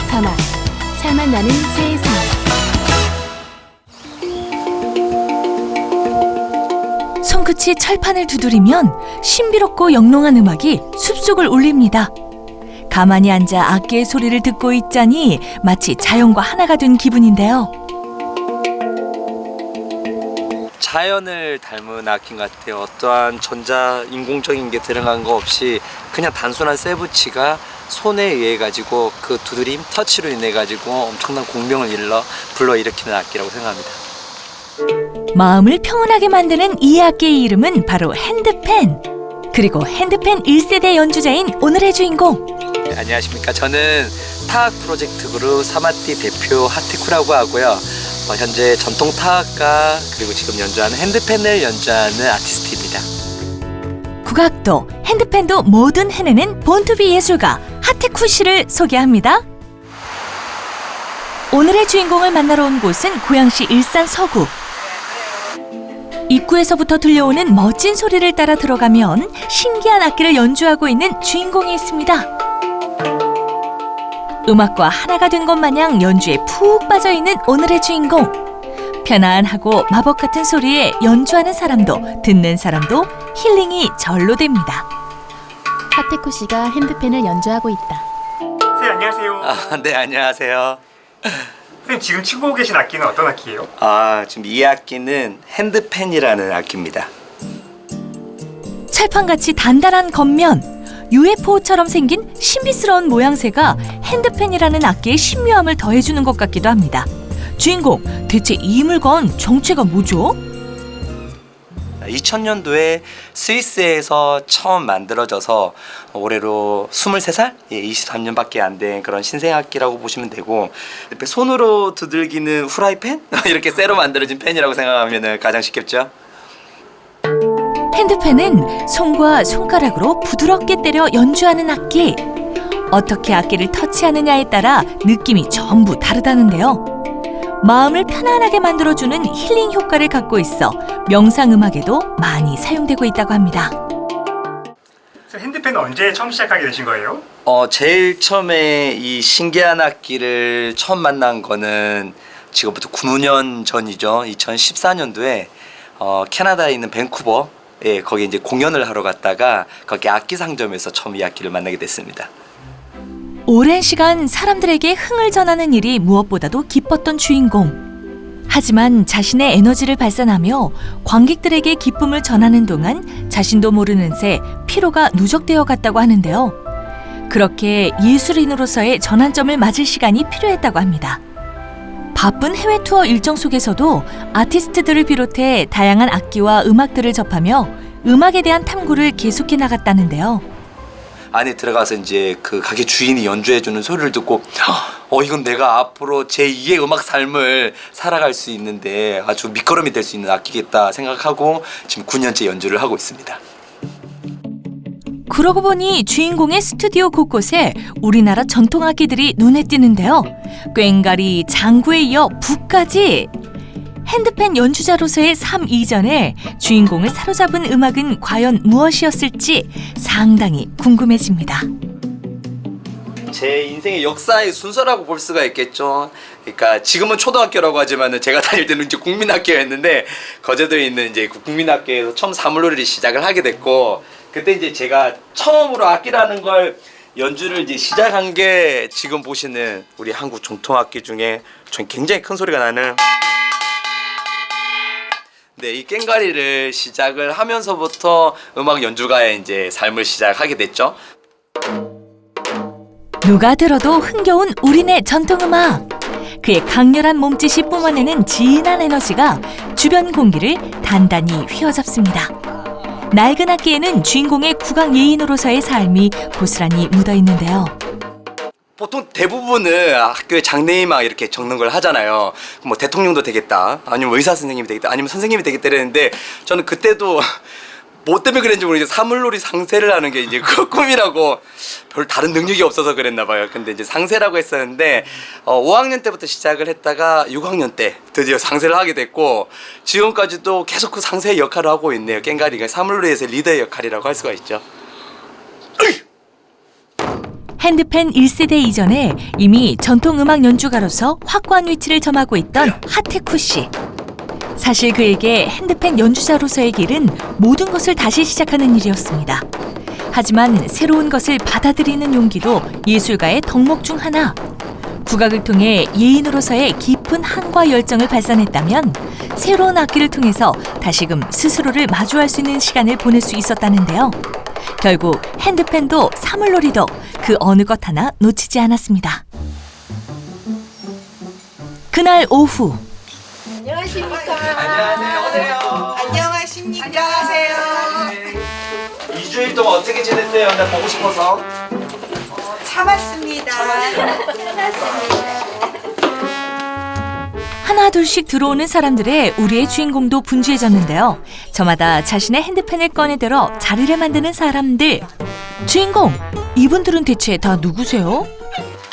사막, 살만 나는 세상. 손끝이 철판을 두드리면 신비롭고 영롱한 음악이 숲속을 울립니다. 가만히 앉아 악기의 소리를 듣고 있자니 마치 자연과 하나가 된 기분인데요. 자연을 닮은 악기인 것 같아요. 어떠한 전자 인공적인 게 들어간 거 없이 그냥 단순한 세부치가 손에 의해 가지고 그 두드림, 터치로 인해 가지고 엄청난 공명을 불러일으키는 악기라고 생각합니다. 마음을 평온하게 만드는 이 악기의 이름은 바로 핸드펜. 그리고 핸드펜 1세대 연주자인 오늘의 주인공. 네, 안녕하십니까. 저는 타악 프로젝트 그룹 사마띠 대표 하티쿠라고 하고요. 현재 전통 타악가 그리고 지금 연주하는 핸드펜을 연주하는 아티스트입니다. 국악도 핸드펜도 뭐든 해내는 본투비 예술가 하티쿠 씨를 소개합니다. 오늘의 주인공을 만나러 온 곳은 고양시 일산 서구. 입구에서부터 들려오는 멋진 소리를 따라 들어가면 신기한 악기를 연주하고 있는 주인공이 있습니다. 음악과 하나가 된 것 마냥 연주에 푹 빠져있는 오늘의 주인공. 편안하고 마법 같은 소리에 연주하는 사람도 듣는 사람도 힐링이 절로 됩니다. 하테쿠 씨가 핸드펜을 연주하고 있다. 선생님 안녕하세요. 네, 안녕하세요. 선생님 지금 치고 계신 악기는 어떤 악기예요? 지금 이 악기는 핸드펜이라는 악기입니다. 철판같이 단단한 겉면, UFO처럼 생긴 신비스러운 모양새가 핸드펜이라는 악기의 신묘함을 더해주는 것 같기도 합니다. 주인공, 대체 이 물건 정체가 뭐죠? 2000년도에 스위스에서 처음 만들어져서 올해로 23살? 23년밖에 안 된 그런 신생악기라고 보시면 되고, 이렇게 손으로 두들기는 후라이팬? 이렇게 쇠로 만들어진 펜이라고 생각하면 가장 쉽겠죠? 핸드펜은 손과 손가락으로 부드럽게 때려 연주하는 악기. 어떻게 악기를 터치하느냐에 따라 느낌이 전부 다르다는데요. 마음을 편안하게 만들어주는 힐링 효과를 갖고 있어 명상음악에도 많이 사용되고 있다고 합니다. 핸드펜은 언제 처음 시작하게 되신 거예요? 제일 처음에 이 신기한 악기를 처음 만난 거는 지금부터 9년 전이죠. 2014년도에 캐나다에 있는 밴쿠버, 거기 이제 공연을 하러 갔다가 거기 악기 상점에서 처음 이 악기를 만나게 됐습니다. 오랜 시간 사람들에게 흥을 전하는 일이 무엇보다도 기뻤던 주인공. 하지만 자신의 에너지를 발산하며 관객들에게 기쁨을 전하는 동안 자신도 모르는 새 피로가 누적되어 갔다고 하는데요. 그렇게 예술인으로서의 전환점을 맞을 시간이 필요했다고 합니다. 바쁜 해외 투어 일정 속에서도 아티스트들을 비롯해 다양한 악기와 음악들을 접하며 음악에 대한 탐구를 계속해 나갔다는데요. 안에 들어가서 이제 그 가게 주인이 연주해주는 소리를 듣고 이건 내가 앞으로 제2의 음악 삶을 살아갈 수 있는데 아주 밑거름이 될 수 있는 악기겠다 생각하고 지금 9년째 연주를 하고 있습니다. 그러고 보니 주인공의 스튜디오 곳곳에 우리나라 전통 악기들이 눈에 띄는데요. 꽹과리, 장구에 이어 북까지. 핸드펜 연주자로서의 삶 이전에 주인공을 사로잡은 음악은 과연 무엇이었을지 상당히 궁금해집니다. 제 인생의 역사의 순서라고 볼 수가 있겠죠. 그러니까 지금은 초등학교라고 하지만 제가 다닐 때는 이제 국민학교였는데 거제도에 있는 이제 국민학교에서 처음 사물놀이를 시작을 하게 됐고, 그때 이제 제가 처음으로 악기라는 걸 연주를 이제 시작한 게 지금 보시는 우리 한국 전통악기 중에 굉장히 큰 소리가 나는 이 꽹과리를 시작을 하면서부터 음악 연주가의 이제 삶을 시작하게 됐죠. 누가 들어도 흥겨운 우리네 전통음악. 그의 강렬한 몸짓이 뿜어내는 진한 에너지가 주변 공기를 단단히 휘어잡습니다. 낡은 악기에는 주인공의 국악 예인으로서의 삶이 고스란히 묻어 있는데요. 보통 대부분은 학교에 장래희망 이렇게 적는 걸 하잖아요. 뭐 대통령도 되겠다, 아니면 의사 선생님이 되겠다, 아니면 선생님이 되겠다 이랬는데, 저는 그때도 뭐 때문에 그랬는지 모르겠는데 사물놀이 상세를 하는 게 이제 그 꿈이라고, 별 다른 능력이 없어서 그랬나 봐요. 근데 이제 상세라고 했었는데 5학년 때부터 시작을 했다가 6학년 때 드디어 상세를 하게 됐고, 지금까지도 계속 그 상세의 역할을 하고 있네요. 꽹과리가 사물놀이에서 리더의 역할이라고 할 수가 있죠. 핸드펜 1세대 이전에 이미 전통 음악 연주가로서 확고한 위치를 점하고 있던 하태쿠 씨. 사실 그에게 핸드펜 연주자로서의 길은 모든 것을 다시 시작하는 일이었습니다. 하지만 새로운 것을 받아들이는 용기도 예술가의 덕목 중 하나. 국악을 통해 예인으로서의 깊은 한과 열정을 발산했다면 새로운 악기를 통해서 다시금 스스로를 마주할 수 있는 시간을 보낼 수 있었다는데요. 결국 핸드펜도 사물놀이도 그 어느 것 하나 놓치지 않았습니다. 그날 오후 안녕하십니까. 안녕하세요. 안녕하십니까. 안녕하세요. 2주일 동안 어떻게 지냈대요? 나 보고 싶어서. 참았습니다. 하나 둘씩 들어오는 사람들의 우리의 주인공도 분주해졌는데요. 저마다 자신의 핸드펜을 꺼내들어 자리를 만드는 사람들. 주인공, 이분들은 대체 다 누구세요?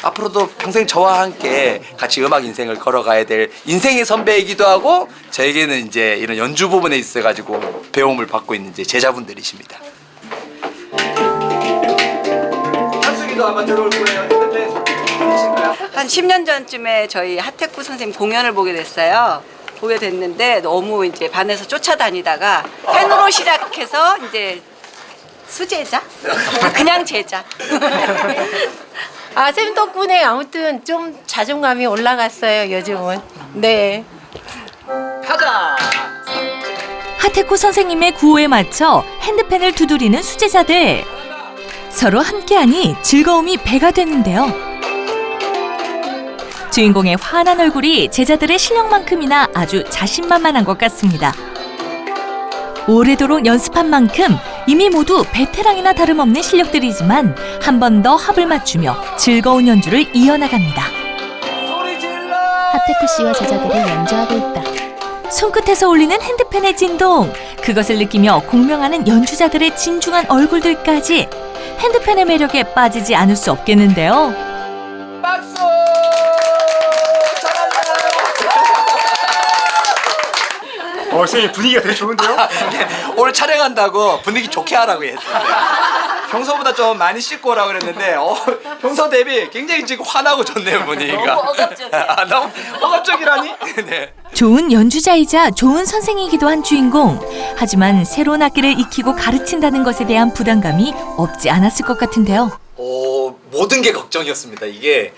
앞으로도 평생 저와 함께 같이 음악 인생을 걸어가야 될 인생의 선배이기도 하고 저에게는 이제 이런 연주 부분에 있어가지고 배움을 받고 있는 이제 제자분들이십니다. 한숙이도 아마 들어올 거예요. 핸드폰이실까요? 한 10년 전쯤에 저희 하태쿠 선생님 공연을 보게 됐어요. 보게 됐는데 너무 이제 반에서 쫓아다니다가 팬으로 시작해서 이제 수제자? 그냥 제자. 아, 쌤 덕분에 아무튼 좀 자존감이 올라갔어요, 요즘은. 네. 가자. 하태쿠 선생님의 구호에 맞춰 핸드펜을 두드리는 수제자들. 서로 함께하니 즐거움이 배가 되는데요. 주인공의 환한 얼굴이 제자들의 실력만큼이나 아주 자신만만한 것 같습니다. 오래도록 연습한 만큼 이미 모두 베테랑이나 다름없는 실력들이지만 한 번 더 합을 맞추며 즐거운 연주를 이어나갑니다. 하태쿠 씨와 제자들이 연주하고 있다. 손끝에서 울리는 핸드펜의 진동, 그것을 느끼며 공명하는 연주자들의 진중한 얼굴들까지 핸드펜의 매력에 빠지지 않을 수 없겠는데요. 박수. 선생님 분위기가 되게 좋은데요? 오늘 촬영한다고 분위기 좋게 하라고 했어요. 평소보다 좀 많이 씻고 오라고 그랬는데 평소 대비 굉장히 지금 환하고 좋네요, 분위기가. 너무 억압적이야. 너무 억압적이라니? 네. 좋은 연주자이자 좋은 선생이기도 한 주인공. 하지만 새로운 악기를 익히고 가르친다는 것에 대한 부담감이 없지 않았을 것 같은데요. 모든 게 걱정이었습니다. 이게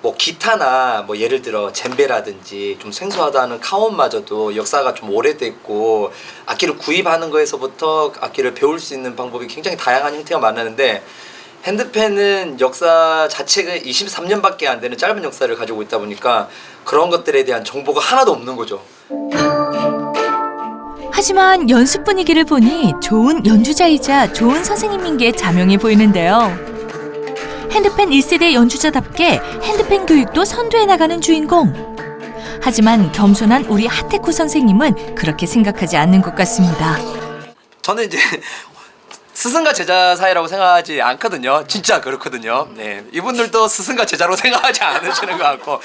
뭐 기타나 뭐 예를 들어 젬베라든지 좀 생소하다는 카온마저도 역사가 좀 오래됐고 악기를 구입하는 거에서부터 악기를 배울 수 있는 방법이 굉장히 다양한 형태가 많았는데 핸드펜은 역사 자체가 23년밖에 안 되는 짧은 역사를 가지고 있다 보니까 그런 것들에 대한 정보가 하나도 없는 거죠. 하지만 연습 분위기를 보니 좋은 연주자이자 좋은 선생님인 게 자명해 보이는데요. 핸드펜 1세대 연주자답게 핸드펜 교육도 선도해 나가는 주인공. 하지만 겸손한 우리 하태쿠 선생님은 그렇게 생각하지 않는 것 같습니다. 저는 이제 스승과 제자 사이라고 생각하지 않거든요. 진짜 그렇거든요. 네, 이분들도 스승과 제자로 생각하지 않으시는 것 같고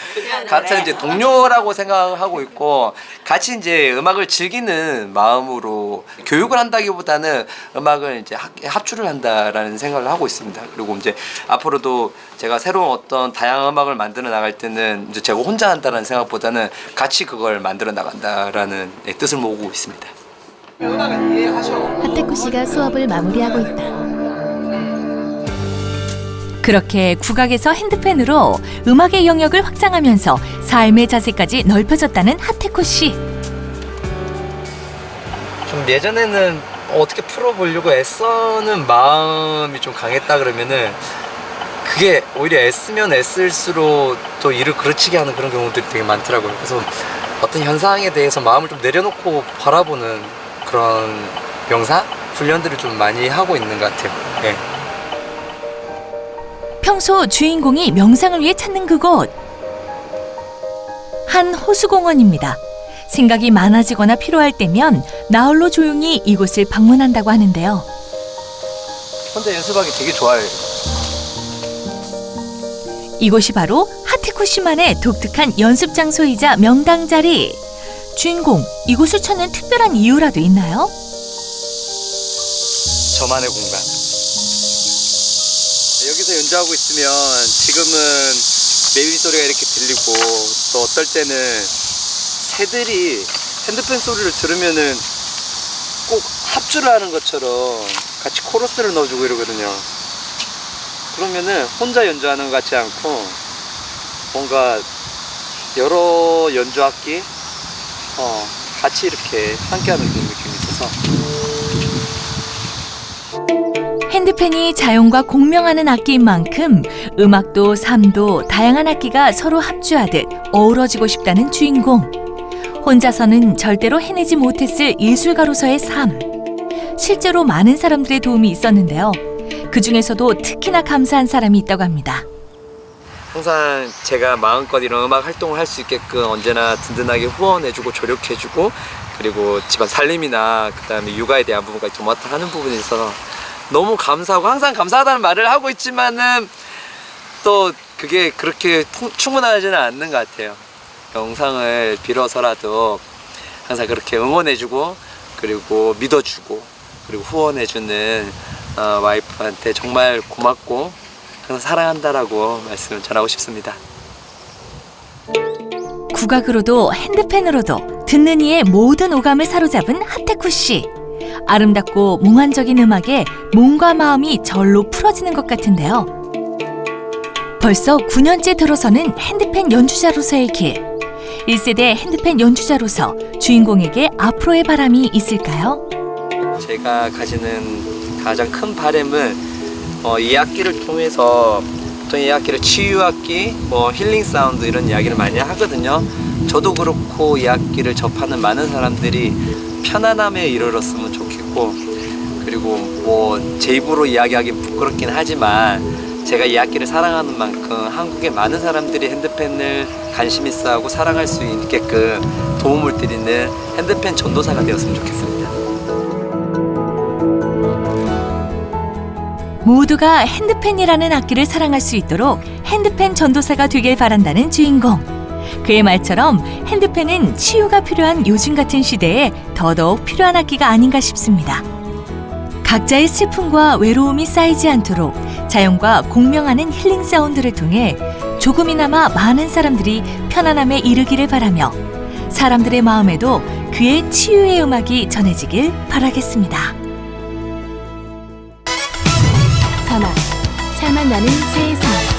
같은 이제 동료라고 생각하고 있고 같이 이제 음악을 즐기는 마음으로 교육을 한다기보다는 음악을 이제 합주를 한다라는 생각을 하고 있습니다. 그리고 이제 앞으로도 제가 새로운 어떤 다양한 음악을 만들어 나갈 때는 이제 제가 혼자 한다는 생각보다는 같이 그걸 만들어 나간다라는 뜻을 모으고 있습니다. 음악을 이해하셔. 하태쿠 씨가 수업을 마무리하고 있다. 그렇게 국악에서 핸드펜으로 음악의 영역을 확장하면서 삶의 자세까지 넓혀졌다는 하태쿠 씨. 좀 예전에는 어떻게 풀어보려고 애써는 마음이 좀 강했다 그러면은 그게 오히려 애쓰면 애쓸수록 또 일을 그르치게 하는 그런 경우들이 되게 많더라고요. 그래서 어떤 현상에 대해서 마음을 좀 내려놓고 바라보는 그런 명상 훈련들을 좀 많이 하고 있는 것 같아요. 네. 평소 주인공이 명상을 위해 찾는 그곳. 한 호수공원입니다. 생각이 많아지거나 피로할 때면 나홀로 조용히 이곳을 방문한다고 하는데요. 혼자 연습하기 되게 좋아해요. 이곳이 바로 하태쿠 씨만의 독특한 연습 장소이자 명당 자리. 주인공, 이곳을 찾는 특별한 이유라도 있나요? 저만의 공간. 여기서 연주하고 있으면 지금은 메이비 소리가 이렇게 들리고 또 어떨 때는 새들이 핸드폰 소리를 들으면은 꼭 합주를 하는 것처럼 같이 코러스를 넣어주고 이러거든요. 그러면은 혼자 연주하는 것 같지 않고 뭔가 여러 연주악기 같이 이렇게 함께하는 그런 느낌이 있어서. 핸드펜이 자연과 공명하는 악기인 만큼 음악도 삶도 다양한 악기가 서로 합주하듯 어우러지고 싶다는 주인공. 혼자서는 절대로 해내지 못했을 예술가로서의 삶. 실제로 많은 사람들의 도움이 있었는데요. 그중에서도 특히나 감사한 사람이 있다고 합니다. 항상 제가 마음껏 이런 음악 활동을 할 수 있게끔 언제나 든든하게 후원해주고 조력해주고 그리고 집안 살림이나 그다음에 육아에 대한 부분까지 도맡아 하는 부분에 있어서 너무 감사하고 항상 감사하다는 말을 하고 있지만은 또 그게 그렇게 충분하지는 않는 것 같아요. 영상을 빌어서라도 항상 그렇게 응원해주고 그리고 믿어주고 그리고 후원해주는 와이프한테 정말 고맙고 항상 사랑한다라고 말씀을 전하고 싶습니다. 국악으로도 핸드펜으로도 듣는 이의 모든 오감을 사로잡은 하태쿠 씨. 아름답고 몽환적인 음악에 몸과 마음이 절로 풀어지는 것 같은데요. 벌써 9년째 들어서는 핸드펜 연주자로서의 길. 1세대 핸드펜 연주자로서 주인공에게 앞으로의 바람이 있을까요? 제가 가지는 가장 큰 바람은 이 악기를 통해서 보통 이 악기를 치유악기, 힐링 사운드 이런 이야기를 많이 하거든요. 저도 그렇고 이 악기를 접하는 많은 사람들이 편안함에 이르렀으면 좋겠고 그리고 제 입으로 이야기하기 부끄럽긴 하지만 제가 이 악기를 사랑하는 만큼 한국의 많은 사람들이 핸드펜을 관심 있어 하고 사랑할 수 있게끔 도움을 드리는 핸드펜 전도사가 되었으면 좋겠습니다. 모두가 핸드펜이라는 악기를 사랑할 수 있도록 핸드펜 전도사가 되길 바란다는 주인공. 그의 말처럼 핸드펜은 치유가 필요한 요즘 같은 시대에 더더욱 필요한 악기가 아닌가 싶습니다. 각자의 슬픔과 외로움이 쌓이지 않도록 자연과 공명하는 힐링 사운드를 통해 조금이나마 많은 사람들이 편안함에 이르기를 바라며 사람들의 마음에도 그의 치유의 음악이 전해지길 바라겠습니다. 전화, 살만 나는 세상.